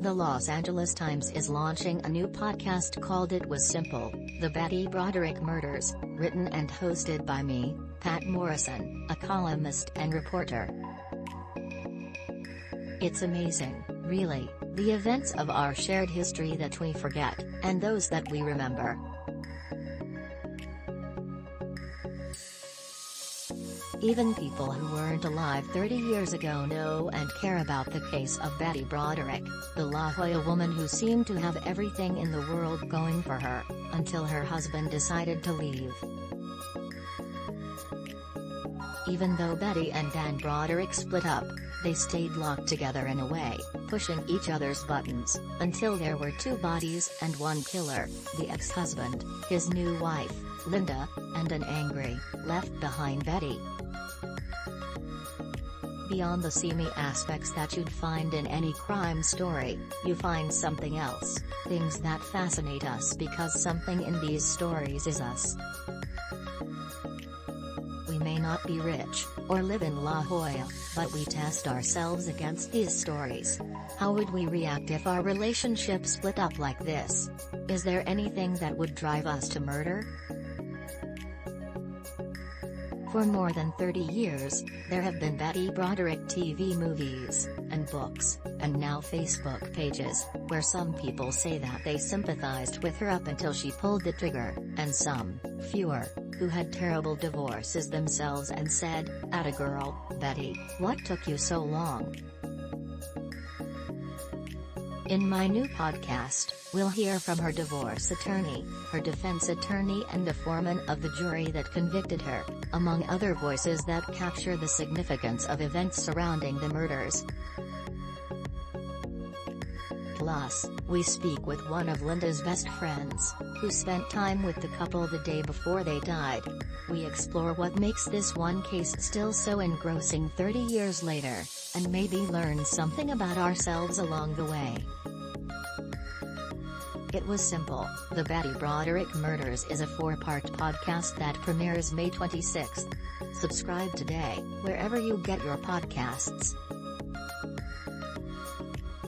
The Los Angeles Times is launching a new podcast called It Was Simple, The Betty Broderick Murders, written and hosted by me, Pat Morrison, a columnist and reporter. It's amazing, really, the events of our shared history that we forget, and those that we remember. Even people who weren't alive 30 years ago know and care about the case of Betty Broderick, the La Jolla woman who seemed to have everything in the world going for her, until her husband decided to leave. Even though Betty and Dan Broderick split up, they stayed locked together in a way, pushing each other's buttons, until there were two bodies and one killer, the ex-husband, his new wife, Linda, and an angry, left-behind Betty. Beyond the seamy aspects that you'd find in any crime story, you find something else, things that fascinate us because something in these stories is us. We may not be rich, or live in La Jolla, but we test ourselves against these stories. How would we react if our relationship split up like this? Is there anything that would drive us to murder? For more than 30 years, there have been Betty Broderick TV movies, and books, and now Facebook pages, where some people say that they sympathized with her up until she pulled the trigger, and some, fewer, who had terrible divorces themselves and said, "Atta girl, Betty, what took you so long?" In my new podcast, we'll hear from her divorce attorney, her defense attorney and the foreman of the jury that convicted her, among other voices that capture the significance of events surrounding the murders. Plus, we speak with one of Linda's best friends, who spent time with the couple the day before they died. We explore what makes this one case still so engrossing 30 years later, and maybe learn something about ourselves along the way. It Was Simple, The Betty Broderick Murders is a 4-part podcast that premieres May 26. Subscribe today, wherever you get your podcasts.